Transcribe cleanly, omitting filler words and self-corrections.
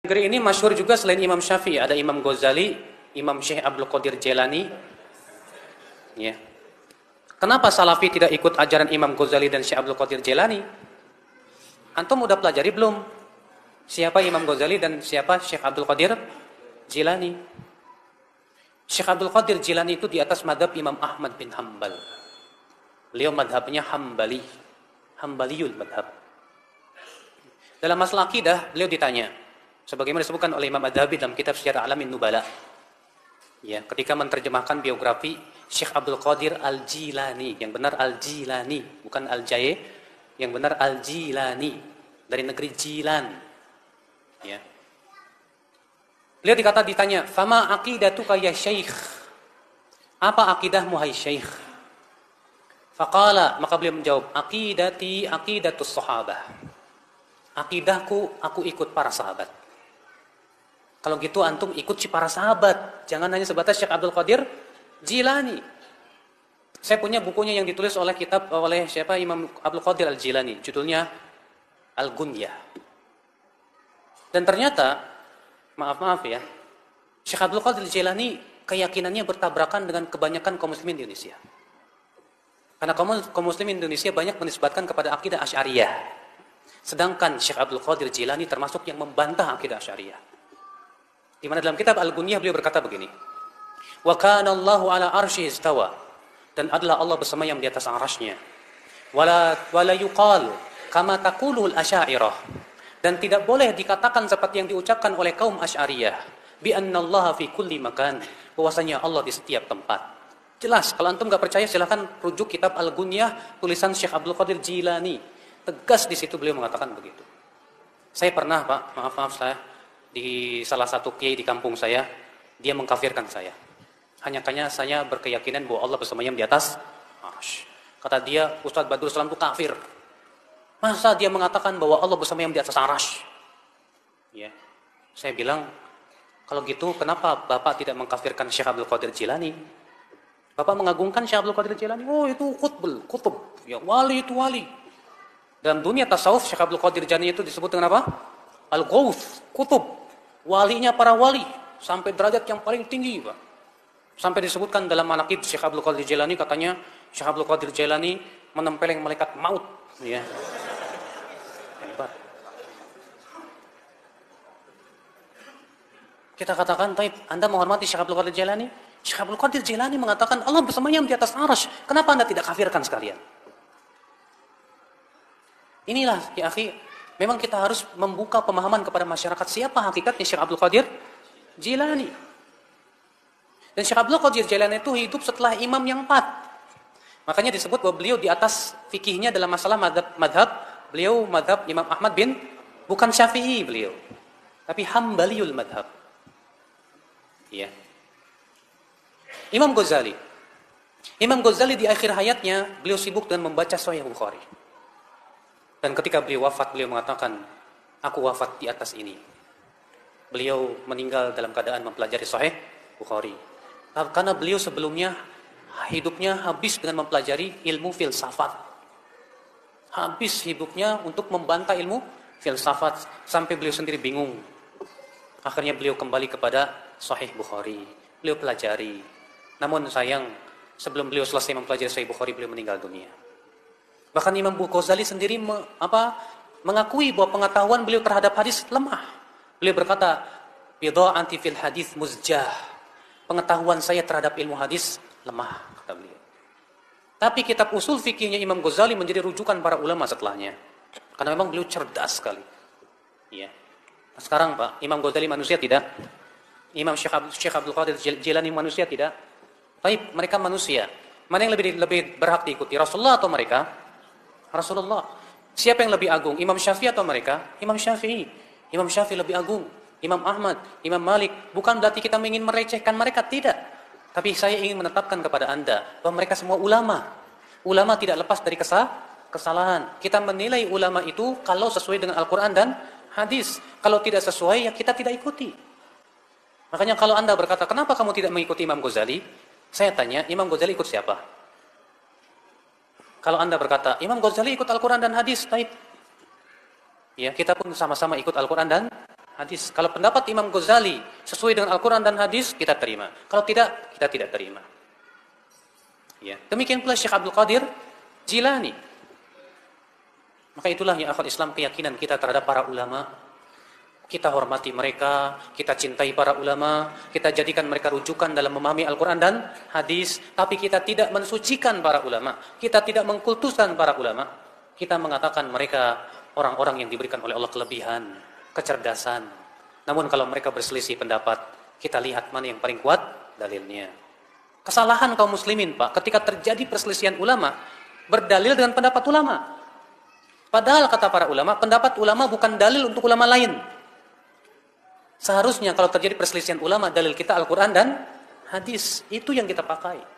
Negeri ini masyhur juga selain Imam Syafi'i, ada Imam Ghazali, Imam Syekh Abdul Qadir Jailani. Ya. Kenapa Salafi tidak ikut ajaran Imam Ghazali dan Syekh Abdul Qadir Jailani? Antum udah pelajari belum? Siapa Imam Ghazali dan siapa Syekh Abdul Qadir Jailani? Syekh Abdul Qadir Jailani itu di atas madhab Imam Ahmad bin Hanbal. Beliau madhabnya Hambali, Hambaliyul madhab. Dalam masalah akidah, beliau ditanya, sebagaimana disebutkan oleh Imam Adz-Dzahabi dalam kitab Syiar A'lamin Nubala. Ya, ketika menerjemahkan biografi Syekh Abdul Qadir Al-Jilani, yang benar Al-Jilani, bukan Al-Jai, yang benar Al-Jilani, dari negeri Jilan. Ya. Beliau ditanya, "Fama aqidatuka ya Syekh?" Apa akidahmu hai Syekh? Faqala, maka beliau menjawab, "Aqidati aqidatus sahabah." Akidahku, aku ikut para sahabat. Kalau gitu antum ikut si para sahabat. Jangan hanya sebatas Syekh Abdul Qadir Jilani. Saya punya bukunya yang ditulis oleh siapa? Imam Abdul Qadir Al-Jilani. Judulnya Al-Gunyah. Dan ternyata, maaf ya, Syekh Abdul Qadir Jilani keyakinannya bertabrakan dengan kebanyakan kaum muslimin di Indonesia. Karena kaum muslimin Indonesia banyak menisbatkan kepada akidah Asy'ariyah. Sedangkan Syekh Abdul Qadir Jilani termasuk yang membantah akidah Asy'ariyah. Di mana dalam kitab Al-Gunyah beliau berkata begini, "Wa kana Allahu 'ala 'arsyihi istawa." Dan adalah Allah bersemayam di atas arasy-Nya. Wala yuqal kama taqulul Asy'ariyah. Dan tidak boleh dikatakan seperti yang diucapkan oleh kaum Asy'ariyah, bi annallaha fi kulli makan, bahwasanya Allah di setiap tempat. Jelas, kalau antum enggak percaya silakan rujuk kitab Al-Gunyah tulisan Syekh Abdul Qadir Jilani. Tegas di situ beliau mengatakan begitu. Saya pernah, Pak, maaf saya, di salah satu kiai di kampung saya, dia mengkafirkan saya. Hanya saya berkeyakinan bahwa Allah bersemayam di atas arsy. Kata dia, Ustaz Badrul Salam itu kafir. Masa dia mengatakan bahwa Allah bersemayam di atas arsy? Ya. Saya bilang, kalau gitu kenapa Bapak tidak mengkafirkan Syekh Abdul Qadir Jilani? Bapak mengagungkan Syekh Abdul Qadir Jilani. Oh, itu kutub. Ya, wali itu wali. Dalam dunia tasawuf, Syekh Abdul Qadir Jilani itu disebut dengan apa? Al-Ghawth, kutub. Walinya para wali. Sampai derajat yang paling tinggi, Pak. Sampai disebutkan dalam manaqib Syekh Abdul Qadir Jilani, katanya Syekh Abdul Qadir Jilani menempeleng malaikat maut. Ya. Hebat. Kita katakan, taib, Anda menghormati Syekh Abdul Qadir Jilani? Syekh Abdul Qadir Jilani mengatakan Allah bersemayam di atas arsy. Kenapa Anda tidak kafirkan sekalian? Inilah, ya akhi, memang kita harus membuka pemahaman kepada masyarakat siapa hakikatnya Syekh Abdul Qadir Jilani. Dan Syekh Abdul Qadir Jilani itu hidup setelah imam yang 4. Makanya disebut bahwa beliau di atas fikihnya dalam masalah madhab, beliau madhab Imam Ahmad bin, bukan Syafi'i beliau, tapi Hambaliyul madhab. Iya. Imam Ghazali di akhir hayatnya, beliau sibuk dengan membaca Sahih Bukhari. Dan ketika beliau wafat, beliau mengatakan, aku wafat di atas ini. Beliau meninggal dalam keadaan mempelajari Sahih Bukhari. Karena beliau sebelumnya, hidupnya habis dengan mempelajari ilmu filsafat. Habis hidupnya untuk membantah ilmu filsafat. Sampai beliau sendiri bingung. Akhirnya beliau kembali kepada Sahih Bukhari. Beliau pelajari. Namun sayang, sebelum beliau selesai mempelajari Sahih Bukhari, beliau meninggal dunia. Bahkan Imam Ghazali sendiri mengakui bahwa pengetahuan beliau terhadap hadis lemah. Beliau berkata, "Bidha'ati fil hadis muzjah." Pengetahuan saya terhadap ilmu hadis lemah, kata beliau. Tapi kitab usul fikihnya Imam Ghazali menjadi rujukan para ulama setelahnya. Karena memang beliau cerdas sekali. Iya. Nah, sekarang Pak, Imam Ghazali manusia tidak? Imam Syekh Abdul Qadir Jilani manusia tidak? Tapi mereka manusia. Mana yang lebih berhak diikuti, Rasulullah atau mereka? Rasulullah. Siapa yang lebih agung? Imam Syafi'i atau mereka? Imam Syafi'i. Imam Syafi'i lebih agung. Imam Ahmad, Imam Malik. Bukan berarti kita ingin merecehkan mereka, tidak. Tapi saya ingin menetapkan kepada Anda bahwa mereka semua ulama. Ulama tidak lepas dari kesalahan. Kita menilai ulama itu kalau sesuai dengan Al-Quran dan hadis. Kalau tidak sesuai, ya kita tidak ikuti. Makanya kalau Anda berkata, kenapa kamu tidak mengikuti Imam Ghazali? Saya tanya, Imam Ghazali ikut siapa? Kalau Anda berkata, Imam Ghazali ikut Al-Quran dan hadis, taib. Ya, kita pun sama-sama ikut Al-Quran dan hadis. Kalau pendapat Imam Ghazali sesuai dengan Al-Quran dan hadis, kita terima. Kalau tidak, kita tidak terima. Ya. Demikian pula Syekh Abdul Qadir Jilani. Maka itulah ya akhwat Islam, keyakinan kita terhadap para ulama. Kita hormati mereka, kita cintai para ulama, kita jadikan mereka rujukan dalam memahami Al-Quran dan hadis. Tapi kita tidak mensucikan para ulama, kita tidak mengkultuskan para ulama. Kita mengatakan mereka orang-orang yang diberikan oleh Allah kelebihan, kecerdasan. Namun kalau mereka berselisih pendapat, kita lihat mana yang paling kuat dalilnya. Kesalahan kaum muslimin, Pak, ketika terjadi perselisihan ulama, berdalil dengan pendapat ulama. Padahal kata para ulama, pendapat ulama bukan dalil untuk ulama lain. Seharusnya kalau terjadi perselisihan ulama, dalil kita Al-Quran dan hadis. Itu yang kita pakai.